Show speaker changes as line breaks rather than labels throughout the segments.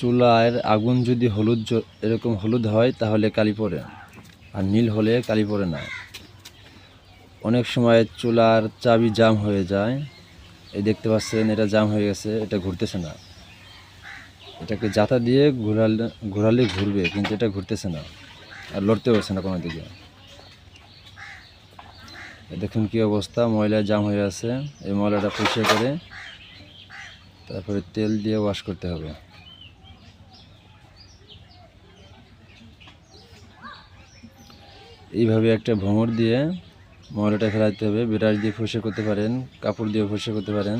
চুলার আগুন যদি এরকম হলুদ হয় তাহলে কালি পড়ে, আর নীল হলে কালি পড়ে না। অনেক সময় চুলার চাবি জাম হয়ে যায়, এই দেখতে পাচ্ছেন এটা জাম হয়ে গেছে, এটা ঘুরতেছে না। এটাকে জাতা দিয়ে ঘোরালে ঘুরবে, কিন্তু এটা ঘুরতেছে না আর লড়তে পারছে না কোনো দিকে। দেখুন কি অবস্থা, ময়লা জাম হয়ে আছে। এই ময়লাটা পরিষ্কার করে তারপরে তেল দিয়ে ওয়াশ করতে হবে। এইভাবে একটা ভোমর দিয়ে ময়লাটা ফেলাতে হবে। ব্রাশ দিয়ে পরিষ্কার করতে পারেন, কাপড় দিয়ে পরিষ্কার করতে পারেন।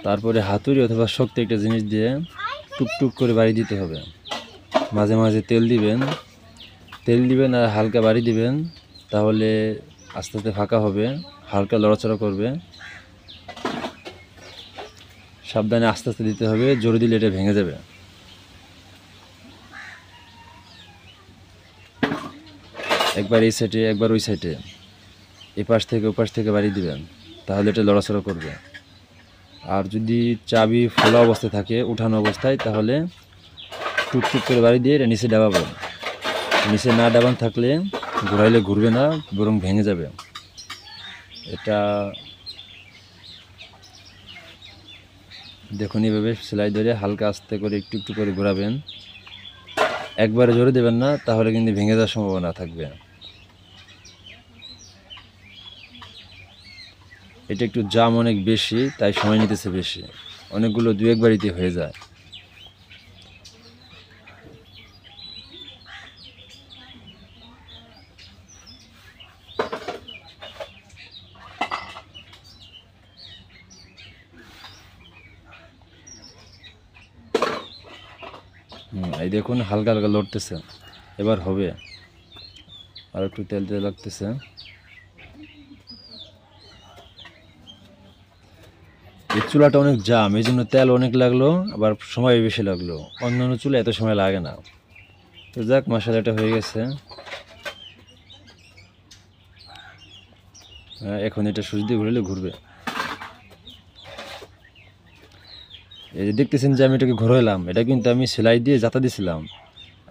তারপরে হাতুড়ি অথবা শক্ত একটা জিনিস দিয়ে টুকটুক করে বাড়ি দিতে হবে। মাঝে মাঝে তেল দিবেন আর হালকা বাড়ি দিবেন, তাহলে আস্তে আস্তে ফাঁকা হবে, হালকা লড়াচড়া করবে। সাবধানে আস্তে আস্তে দিতে হবে, জোরে দিলে এটা ভেঙে যাবে। একবার এই সাইডে একবার ওই সাইডে, এপাশ থেকে ওপাশ থেকে বাড়ি দিবেন, তাহলে এটা লড়াচড়া করবে। আর যদি চাবি খোলা অবস্থায় থাকে, উঠানো অবস্থায়, তাহলে টুকটুক করে বাড়ি দিয়ে এটা নিচে ডাবাবেন। নিচে না ডাবান থাকলে ঘোরাইলে ঘুরবে না, বরং ভেঙে যাবে। এটা দেখুন, এইভাবে সেলাই ধরে হালকা আস্তে করে একটু একটু করে ঘোরাবেন। একবারে জোরে দেবেন না, তাহলে কিন্তু ভেঙে যাওয়ার সম্ভাবনা থাকবে। এটা একটু জাম অনেক বেশি, তাই সময় নিতেছে বেশি। অনেকগুলো দু একবারিতে হয়ে যায়। এই দেখুন হালকা হালকা লড়তেছে, এবার হবে। আর একটু তেল তেল লাগতেছে। এই চুলাটা অনেক জাম, এই জন্য তেল অনেক লাগলো, আবার সময় বেশি লাগলো। অন্যান্য চুলা এত সময় লাগে না। তো যাক, মশলাটা হয়ে গেছে। এখন এটা সুইচ দিয়ে ঘুরলে ঘুরবে। এই যে দেখতেছেন যে আমি এটাকে ঘোরাইলাম, এটা কিন্তু আমি সেলাই দিয়ে জাতা দিয়েছিলাম।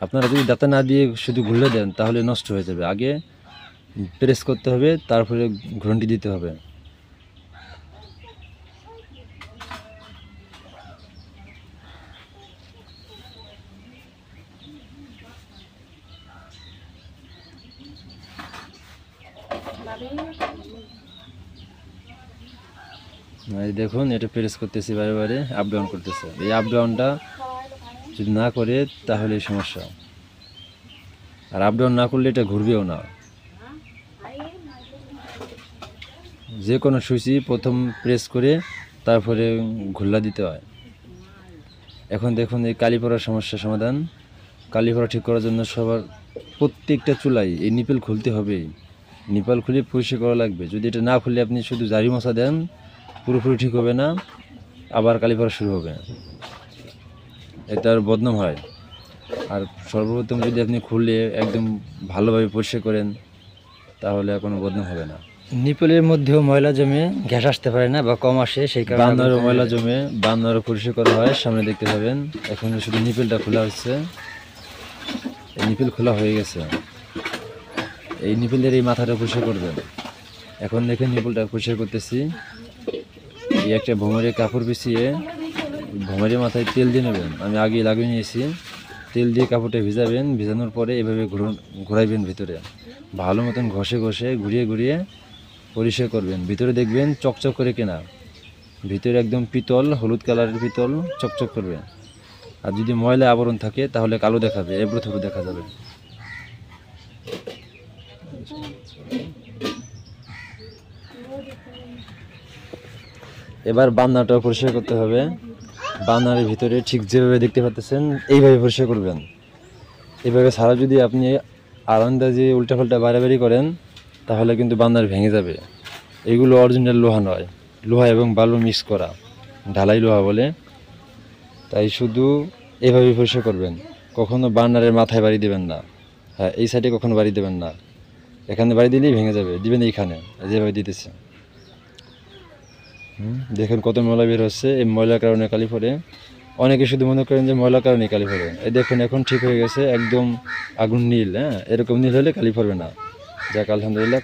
আপনারা যদি জাতা না দিয়ে শুধু ঘুরলে দেন, তাহলে নষ্ট হয়ে যাবে। আগে প্রেস করতে হবে, তারপরে ঘুরনটি দিতে হবে। এই দেখুন, এটা প্রেস করতেছি, বারে বারে আপ ডাউন করতেছে। এই আপ ডাউনটা যদি না করে তাহলে সমস্যা। আর আপ ডাউন না করলে এটা ঘুরবেও না। যে কোনো সুইচই প্রথম প্রেস করে তারপরে ঘুল্লা দিতে হয়। এখন দেখুন, এই কালি পড়ার সমস্যার সমাধান। কালি পড়া ঠিক করার জন্য প্রত্যেকটা চুলাই এই নিপেল খুলতে হবেই। নিপেল খুলে পরিষ্কার করা লাগবে। যদি এটা না খুলে আপনি শুধু জারি মশা দেন, পুরোপুরি ঠিক হবে না, আবার কালি পড়া শুরু হবে। এটার বদনাম হয়। আর সর্বপ্রথম যদি আপনি খুলে একদম ভালোভাবে পরিষ্কার করেন, তাহলে আর কোনো বদনাম হবে না।
নিপলের মধ্যেও ময়লা জমে গ্যাস আসতে পারে না বা কম আসে, সেই কারণে
বান্নারও ময়লা জমে, বান্নারও পরিষ্কার করা হয়। সামনে দেখতে পাবেন, এখন শুধু নিপেলটা খোলা হচ্ছে। এই নিপেল খোলা হয়ে গেছে। এই নিপেলের এই মাথাটা পরিষ্কার করবেন। এখন দেখেন নিপেলটা পরিষ্কার করতেছি। এই একটা ভোমরে কাপড় বিছিয়ে ভোমরের মাথায় তেল দিয়ে নেবেন। আমি আগে লাগিয়ে নিয়েছি। তেল দিয়ে কাপড়টা ভিজাবেন, ভিজানোর পরে এভাবে ঘোরাইবেন ভিতরে। ভালো মতন ঘষে ঘুরিয়ে ঘুরিয়ে পরিষ্কার করবেন। ভিতরে দেখবেন চকচক করে কেনা, ভিতরে একদম পিতল, হলুদ কালারের পিতল চকচক করবে। আর যদি ময়লা আবরণ থাকে তাহলে কালো দেখাবে, এবড়ো থেবড়ো দেখা যাবে। এবার বান্নাটাও পরিষ্কার করতে হবে। বান্নারের ভিতরে ঠিক যেভাবে দেখতে পাচ্ছেন এইভাবে পরিষ্কার করবেন। এইভাবে ছাড়া যদি আপনি আন্দাজে উল্টাপাল্টা বাড়াবাড়ি করেন, তাহলে কিন্তু বান্নার ভেঙে যাবে। এগুলো অরিজিনাল লোহা নয়, লোহা এবং বালু মিক্স করা, ঢালাই লোহা বলে। তাই শুধু এভাবে পরিষ্কার করবেন। কখনো বার্নারের মাথায় বাড়ি দেবেন না, হ্যাঁ এই সাইডে কখনো বাড়ি দেবেন না। এখানে বাড়ি দিলেই ভেঙে যাবে, দিবেন এইখানে যেভাবে দিতেছে। দেখেন কত ময়লা বের হচ্ছে, এই ময়লার কারণে কালি পড়ে। অনেকে শুধু মনে করেন যে ময়লার কারণে কালি পড়ে, এই দেখুন এখন ঠিক হয়ে গেছে, একদম আগুন নীল। হ্যাঁ, এরকম নীল হলে কালি পড়বে না। যাক আলহামদুলিল্লাহ।